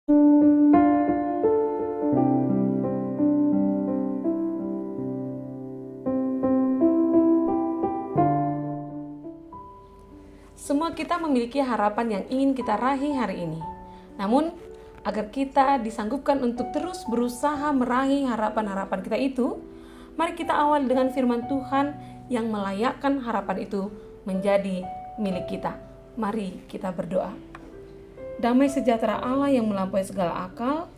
Semua kita memiliki harapan yang ingin kita raih hari ini. Namun, agar kita disanggupkan untuk terus berusaha meraih harapan-harapan kita itu, mari kita awal dengan firman Tuhan yang melayakkan harapan itu menjadi milik kita. Mari kita berdoa. Damai sejahtera Allah yang melampaui segala akal,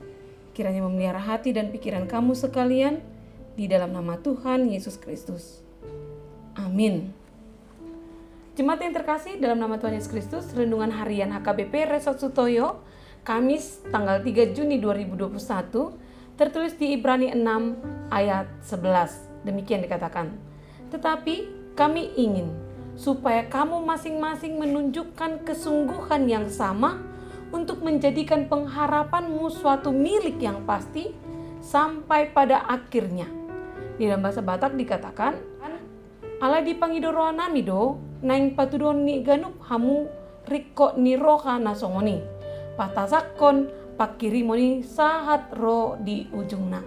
kiranya memelihara hati dan pikiran kamu sekalian, di dalam nama Tuhan Yesus Kristus. Amin. Jemaat yang terkasih, dalam nama Tuhan Yesus Kristus, Renungan Harian HKBP Resort Sutoyo, Kamis tanggal 3 Juni 2021, tertulis di Ibrani 6 ayat 11. Demikian dikatakan, tetapi kami ingin supaya kamu masing-masing menunjukkan kesungguhan yang sama untuk menjadikan pengharapanmu suatu milik yang pasti sampai pada akhirnya. Di dalam bahasa Batak dikatakan, ala dipangidoro namido naing patudon ni ganup hamu riko ni roha nasongoni patasakon pakirimoni sahat ro di ujungna.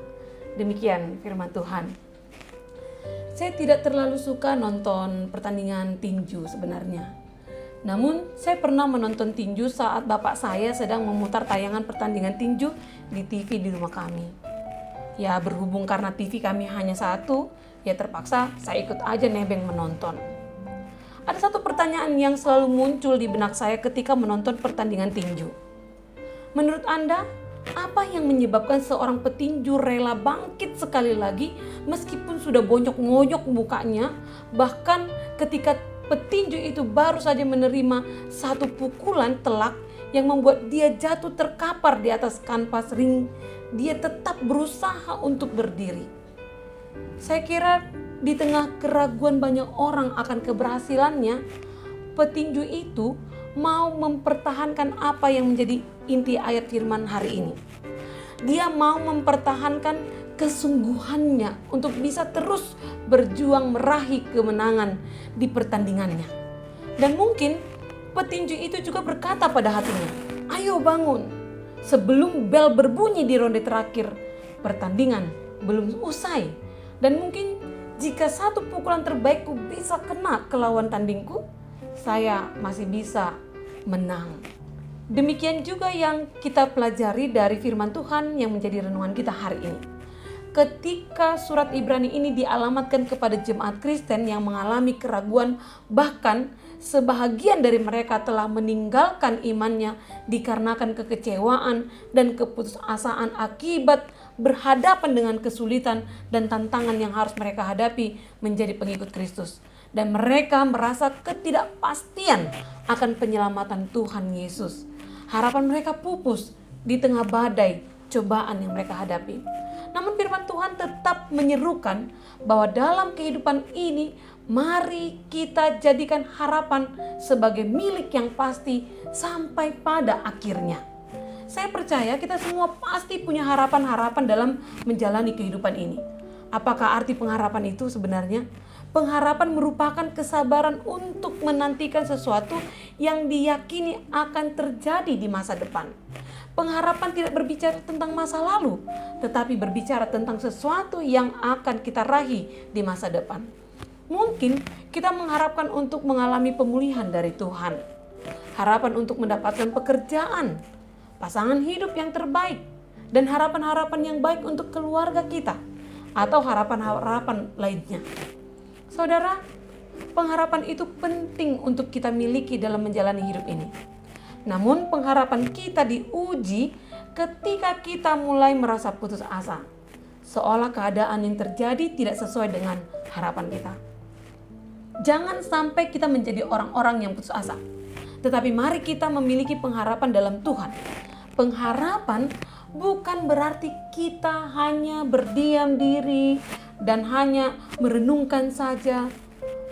Demikian firman Tuhan. Saya tidak terlalu suka nonton pertandingan tinju sebenarnya. Namun saya pernah menonton tinju saat bapak saya sedang memutar tayangan pertandingan tinju di TV di rumah kami. Ya, berhubung karena TV kami hanya satu, ya terpaksa saya ikut aja nebeng menonton. Ada satu pertanyaan yang selalu muncul di benak saya ketika menonton pertandingan tinju. Menurut Anda, apa yang menyebabkan seorang petinju rela bangkit sekali lagi meskipun sudah bonyok-ngonyok mukanya, bahkan ketika petinju itu baru saja menerima satu pukulan telak yang membuat dia jatuh terkapar di atas kanvas ring, dia tetap berusaha untuk berdiri. Saya kira di tengah keraguan banyak orang akan keberhasilannya, petinju itu mau mempertahankan apa yang menjadi inti ayat firman hari ini. Dia mau mempertahankan kesungguhannya untuk bisa terus berjuang meraih kemenangan di pertandingannya. Dan mungkin petinju itu juga berkata pada hatinya, ayo bangun, sebelum bel berbunyi di ronde terakhir, pertandingan belum usai. Dan mungkin jika satu pukulan terbaikku bisa kena ke lawan tandingku, saya masih bisa menang. Demikian juga yang kita pelajari dari firman Tuhan yang menjadi renungan kita hari ini. Ketika surat Ibrani ini dialamatkan kepada jemaat Kristen yang mengalami keraguan, bahkan sebahagian dari mereka telah meninggalkan imannya dikarenakan kekecewaan dan keputusasaan akibat berhadapan dengan kesulitan dan tantangan yang harus mereka hadapi menjadi pengikut Kristus. Dan mereka merasa ketidakpastian akan penyelamatan Tuhan Yesus. Harapan mereka pupus di tengah badai cobaan yang mereka hadapi. Namun firman Tuhan tetap menyerukan bahwa dalam kehidupan ini mari kita jadikan harapan sebagai milik yang pasti sampai pada akhirnya. Saya percaya kita semua pasti punya harapan-harapan dalam menjalani kehidupan ini. Apakah arti pengharapan itu sebenarnya? Pengharapan merupakan kesabaran untuk menantikan sesuatu yang diyakini akan terjadi di masa depan. Pengharapan tidak berbicara tentang masa lalu, tetapi berbicara tentang sesuatu yang akan kita raih di masa depan. Mungkin kita mengharapkan untuk mengalami pemulihan dari Tuhan, harapan untuk mendapatkan pekerjaan, pasangan hidup yang terbaik, dan harapan-harapan yang baik untuk keluarga kita, atau harapan-harapan lainnya. Saudara, pengharapan itu penting untuk kita miliki dalam menjalani hidup ini. Namun pengharapan kita diuji ketika kita mulai merasa putus asa, seolah keadaan yang terjadi tidak sesuai dengan harapan kita. Jangan sampai kita menjadi orang-orang yang putus asa, tetapi mari kita memiliki pengharapan dalam Tuhan. Pengharapan bukan berarti kita hanya berdiam diri dan hanya merenungkan saja.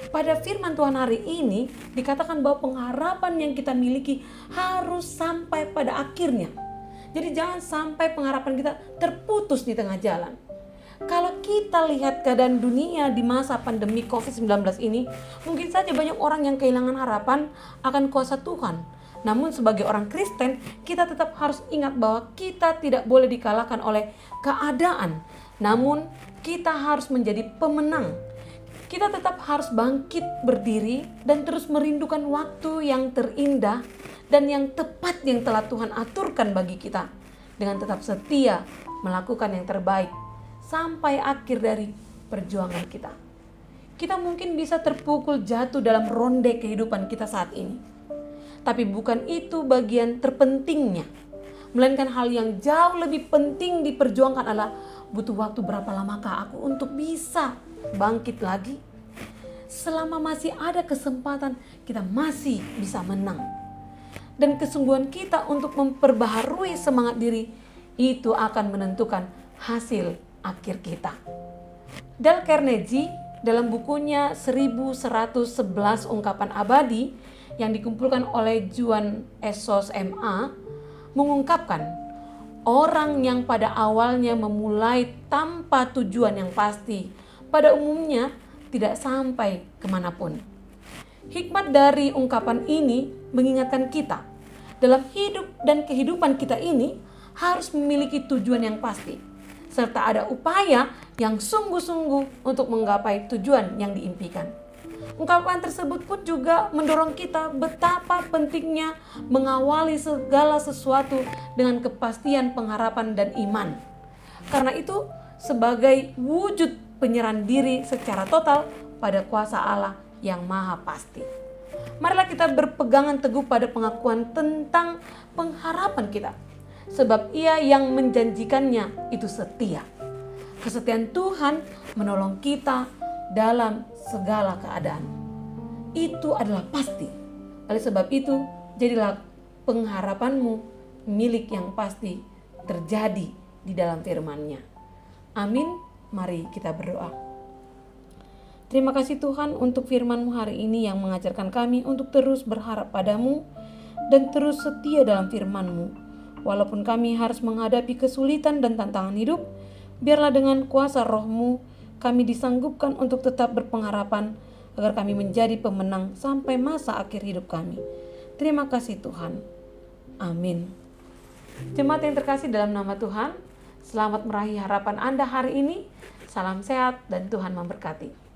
Pada firman Tuhan hari ini dikatakan bahwa pengharapan yang kita miliki harus sampai pada akhirnya. Jadi jangan sampai pengharapan kita terputus di tengah jalan. Kalau kita lihat keadaan dunia di masa pandemi COVID-19 ini, mungkin saja banyak orang yang kehilangan harapan akan kuasa Tuhan. Namun sebagai orang Kristen, kita tetap harus ingat bahwa kita tidak boleh dikalahkan oleh keadaan. Namun kita harus menjadi pemenang. Kita tetap harus bangkit berdiri dan terus merindukan waktu yang terindah dan yang tepat yang telah Tuhan aturkan bagi kita. Dengan tetap setia melakukan yang terbaik sampai akhir dari perjuangan kita. Kita mungkin bisa terpukul jatuh dalam ronde kehidupan kita saat ini. Tapi bukan itu bagian terpentingnya. Melainkan hal yang jauh lebih penting diperjuangkan adalah butuh waktu berapa lamakah aku untuk bisa bangkit lagi. Selama masih ada kesempatan, kita masih bisa menang. Dan kesungguhan kita untuk memperbaharui semangat diri, itu akan menentukan hasil akhir kita. Dale Carnegie dalam bukunya 1111 Ungkapan Abadi yang dikumpulkan oleh Juan Esos MA mengungkapkan, orang yang pada awalnya memulai tanpa tujuan yang pasti pada umumnya tidak sampai kemanapun. Hikmat dari ungkapan ini mengingatkan kita dalam hidup dan kehidupan kita ini harus memiliki tujuan yang pasti serta ada upaya yang sungguh-sungguh untuk menggapai tujuan yang diimpikan. Ungkapan tersebut pun juga mendorong kita betapa pentingnya mengawali segala sesuatu dengan kepastian pengharapan dan iman. Karena itu, sebagai wujud penyerahan diri secara total pada kuasa Allah yang maha pasti. Marilah kita berpegangan teguh pada pengakuan tentang pengharapan kita. Sebab Ia yang menjanjikannya itu setia. Kesetiaan Tuhan menolong kita dalam segala keadaan. Itu adalah pasti. Oleh sebab itu, jadilah pengharapanmu milik yang pasti terjadi di dalam firman-Nya. Amin. Mari kita berdoa. Terima kasih Tuhan untuk firman-Mu hari ini yang mengajarkan kami untuk terus berharap padamu dan terus setia dalam firman-Mu. Walaupun kami harus menghadapi kesulitan dan tantangan hidup, biarlah dengan kuasa Roh-Mu kami disanggupkan untuk tetap berpengharapan agar kami menjadi pemenang sampai masa akhir hidup kami. Terima kasih Tuhan. Amin. Jemaat yang terkasih dalam nama Tuhan, selamat meraih harapan Anda hari ini. Salam sehat dan Tuhan memberkati.